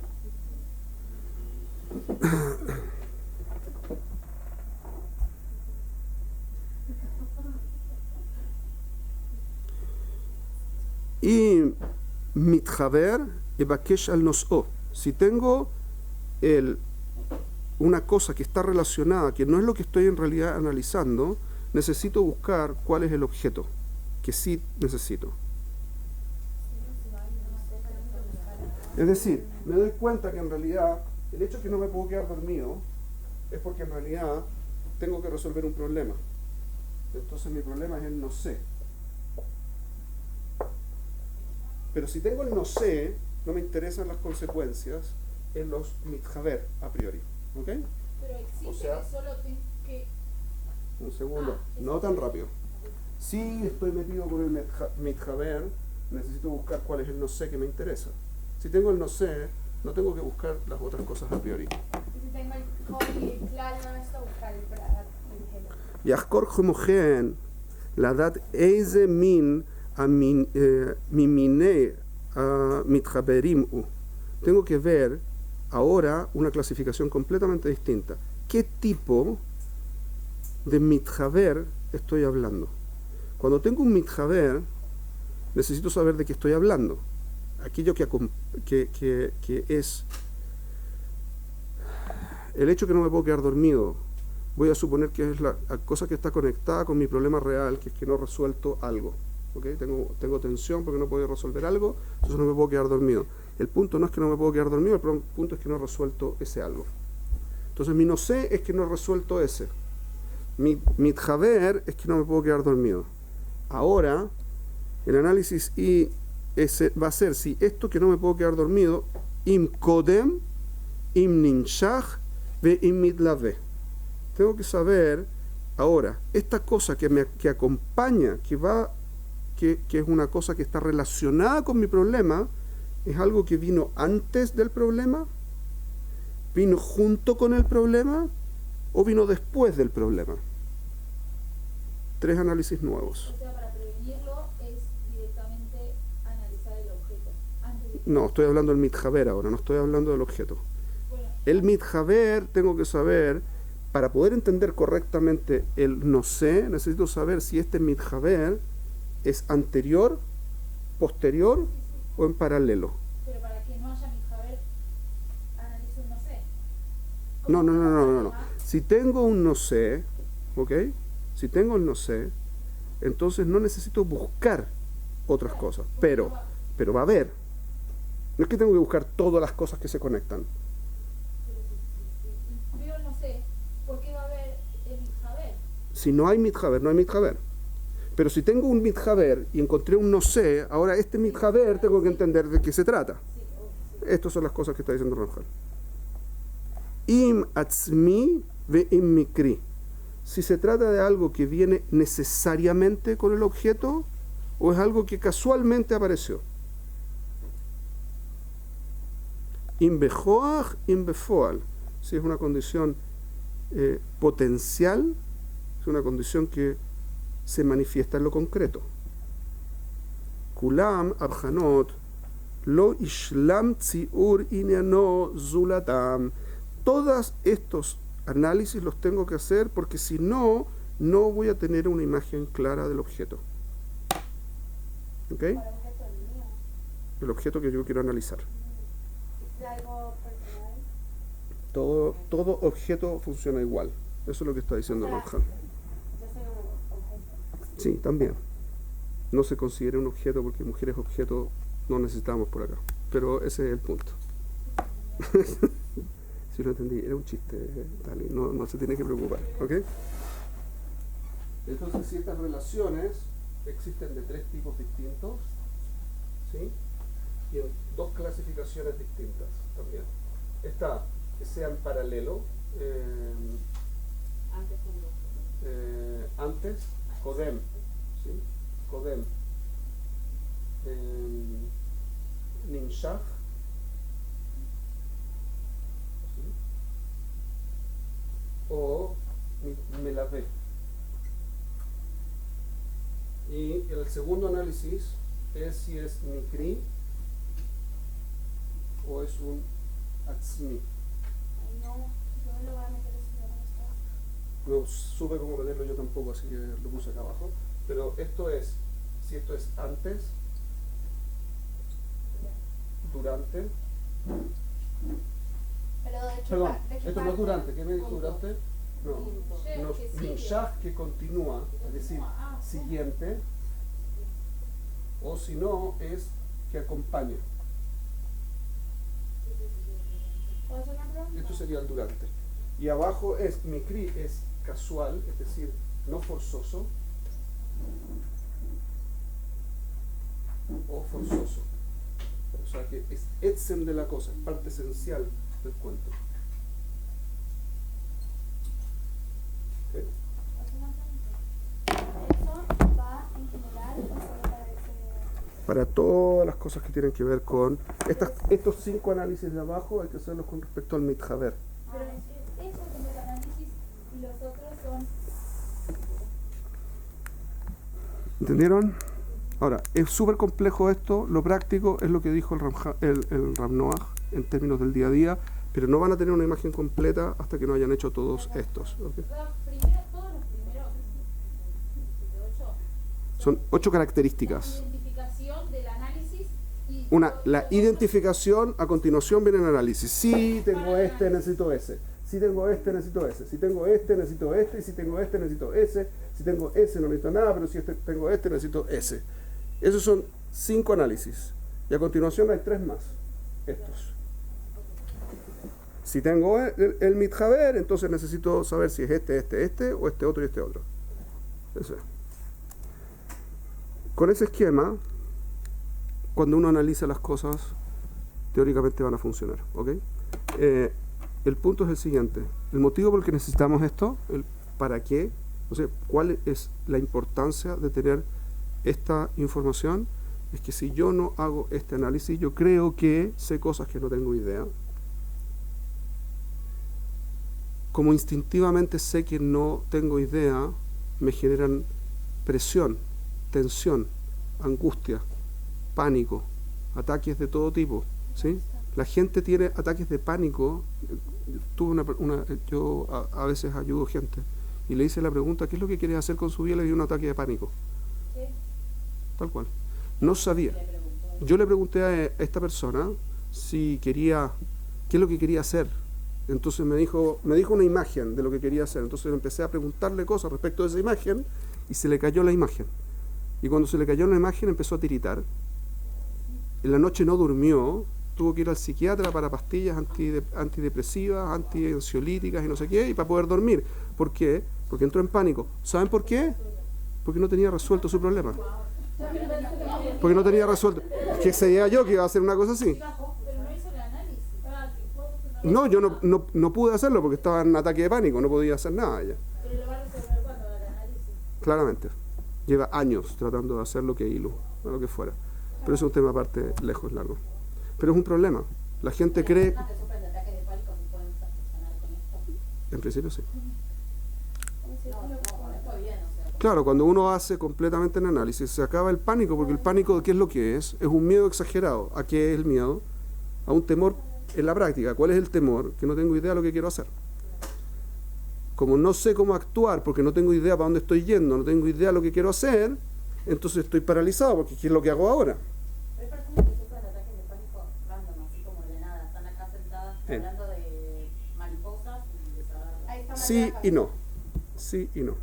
Y mitjaver ebakesh al nos'o. Si tengo una cosa que está relacionada, que no es lo que estoy en realidad analizando, necesito buscar cuál es el objeto, que sí necesito. Es decir, me doy cuenta que en realidad el hecho de que no me puedo quedar dormido es porque en realidad tengo que resolver un problema. Entonces mi problema es el no sé. Pero si tengo el no sé, no me interesan las consecuencias en los mitjaver a priori. ¿Ok? Pero existe O sea, que solo tengo que... Un segundo, no tan rápido. Si estoy metido con el mitjaver, necesito buscar cuál es el no sé que me interesa. Si tengo el no sé, no tengo que buscar las otras cosas a priori. Y si tengo el código claro, no necesito buscar el prat, el helek. יחקור כמוכן לדעת איזה מין ממיני המתחברים הוא. Tengo que ver ahora una clasificación completamente distinta. ¿Qué tipo de mitjaver estoy hablando? Cuando tengo un mitjaver, necesito saber de qué estoy hablando. Aquello que es el hecho que no me puedo quedar dormido. Voy a suponer que es la cosa que está conectada con mi problema real, que es que no he resuelto algo. ¿Okay? Tengo tensión porque no puedo resolver algo, entonces no me puedo quedar dormido. El punto no es que no me puedo quedar dormido, el punto es que no he resuelto ese algo. Entonces mi no sé es que no he resuelto ese. Mi mitjaver es que no me puedo quedar dormido. Ahora, el análisis ese va a ser si esto que no me puedo quedar dormido, im kodem, im ninshach, ve im mitlave. Tengo que saber ahora, esta cosa que acompaña, que es una cosa que está relacionada con mi problema, ¿es algo que vino antes del problema? ¿Vino junto con el problema? ¿O vino después del problema? 3 análisis nuevos. O sea, para prevenirlo es directamente analizar el objeto. Antes de... No, estoy hablando del mitjaver ahora, no estoy hablando del objeto. Bueno, El mitjaver tengo que saber, para poder entender correctamente el no sé, necesito saber si este mitjaver es anterior, posterior o en paralelo. pero para que no haya mitjaver, analizo un no sé. No. Si tengo un no sé, ¿ok? Si tengo el no sé, entonces no necesito buscar otras cosas, pero va a haber. No es que tengo que buscar todas las cosas que se conectan. Veo el no sé, ¿por qué va a haber el mitjaver? Si no hay mitjaver, no hay mitjaver. Pero si tengo un mitjaver y encontré un no sé, ahora este mitjaver tengo que entender de qué se trata. Sí, obvio, sí. Estas son las cosas que está diciendo Ramjal. Im atzmi ve im mikri. Si se trata de algo que viene necesariamente con el objeto o es algo que casualmente apareció. Im bejoach, im befoal. Si es una condición potencial, es una condición que se manifiesta en lo concreto. Kulam abjanot lo ishlam tziur inyano zulatam. Todos estos análisis los tengo que hacer porque si no, no voy a tener una imagen clara del objeto. ¿Ok? Para objeto del mío. El objeto que yo quiero analizar. ¿Es algo personal? Todo objeto funciona igual. Eso es lo que está diciendo Ramjal. Yo soy un objeto. Sí, también. No se considera un objeto porque mujeres objeto no necesitamos por acá. Pero ese es el punto. Si lo entendí, era un chiste, Tali. No se tiene que preocupar. ¿Ok? Entonces, si estas relaciones existen de 3 tipos distintos, ¿sí? Y en 2 clasificaciones distintas también. Está que sean paralelo, antes, Kodem, ¿sí? Kodem, Nimshach, ¿sí? O Melavé. Y el segundo análisis es si es Mikri o es un Atzmi. Ay, no, yo me lo voy a meter eso. No supe cómo meterlo yo tampoco, así que lo puse acá abajo. Pero esto es, si esto es antes, durante. Pero de hecho, Perdón, ¿de qué esto no es parte? durante. ¿Qué me dijo durante? No, Que sigue. Nimshach, que continúa, es decir, siguiente. O si no, es que acompaña. ¿Puedo hacer una pregunta? Esto sería el durante. Y abajo es Mikri, es casual, es decir, no forzoso. O forzoso. O sea que es etzem de la cosa, es parte esencial del cuento. ¿Ok? ¿Puedo hacer una pregunta? ¿Eso va en general o solo para ese...? Para todas las cosas que tienen que ver con estos 5 análisis de abajo, hay que hacerlos con respecto al mitjaber. Pero esos son los análisis y los otros son. ¿Entendieron? Ahora, es súper complejo esto, lo práctico es lo que dijo el Rav Noach en términos del día a día, pero no van a tener una imagen completa hasta que no hayan hecho todos estos. ¿Ok? Primero, todos los primeros 8 Son 8 características. la identificación del análisis y La identificación, a continuación viene el análisis. Si tengo este, necesito ese. Si tengo este, necesito ese. Si tengo este, necesito este. Y si tengo este, necesito ese. Si tengo ese, no necesito nada, pero si tengo este, necesito ese. Esos son 5 análisis. Y a continuación hay 3 más. Estos. Si tengo el mitjaber, entonces necesito saber si es este, o este otro y este otro. Eso es. Con ese esquema, cuando uno analiza las cosas, teóricamente van a funcionar. ¿Ok? El punto es el siguiente. El motivo por el que necesitamos esto, el para qué, o sea, cuál es la importancia de tener esta información, es que si yo no hago este análisis, yo creo que sé cosas que no tengo idea. Como instintivamente sé que no tengo idea, me generan presión, tensión, angustia, pánico, ataques de todo tipo, ¿sí? La gente tiene ataques de pánico. Yo a veces ayudo gente y le hice la pregunta, ¿qué es lo que quieres hacer con su vida? Le di un ataque de pánico. ¿Qué? Tal cual. No sabía. Yo le pregunté a esta persona si quería, qué es lo que quería hacer. Entonces me dijo una imagen de lo que quería hacer. Entonces empecé a preguntarle cosas respecto de esa imagen y se le cayó la imagen. Y cuando se le cayó la imagen empezó a tiritar. En la noche no durmió, tuvo que ir al psiquiatra para pastillas antidepresivas, antiansiolíticas y no sé qué, y para poder dormir. ¿Por qué? Porque entró en pánico. ¿Saben por qué? Porque no tenía resuelto su problema. Porque no tenía resuelto. ¿Qué sabía yo que iba a hacer una cosa así? Pero no hizo el análisis. No, yo no pude hacerlo porque estaba en ataque de pánico, no podía hacer nada ya. Pero lo va a resolver cuando haga el análisis. Claramente. Lleva años tratando de hacer lo que hilo, o lo que fuera. Pero es un tema aparte, lejos, largo. Pero es un problema. La gente cree... ¿Las personas que sufren de ataques de pánico se pueden sanar con esto? En principio sí. No, con esto bien, o sea. Claro, cuando uno hace completamente el análisis, se acaba el pánico, porque el pánico, ¿qué es lo que es? Es un miedo exagerado. ¿A qué es el miedo? A un temor en la práctica. ¿Cuál es el temor? Que no tengo idea de lo que quiero hacer. Como no sé cómo actuar, porque no tengo idea para dónde estoy yendo, no tengo idea de lo que quiero hacer, entonces estoy paralizado, porque ¿qué es lo que hago ahora? Hay personas que sufren de ataques de pánico random, así como de nada. Están acá sentadas hablando de mariposas y de saber. Ahí está Sí María y no. Sí y no.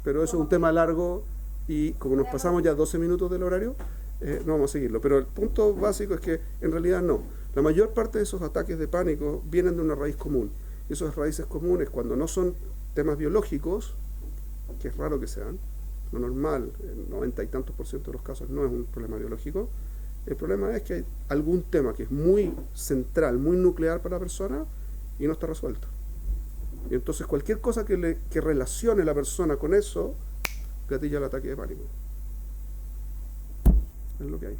Pero eso es un tema largo y como nos pasamos ya 12 minutos del horario, no vamos a seguirlo. Pero el punto básico es que en realidad no. La mayor parte de esos ataques de pánico vienen de una raíz común. Y esas raíces comunes, cuando no son temas biológicos, que es raro que sean, Lo normal, el 90 y tantos % de los casos no es un problema biológico. El problema es que hay algún tema que es muy central, muy nuclear para la persona y no está resuelto. Y entonces cualquier cosa que relacione a la persona con eso, gatilla el ataque de pánico. Es lo que hay.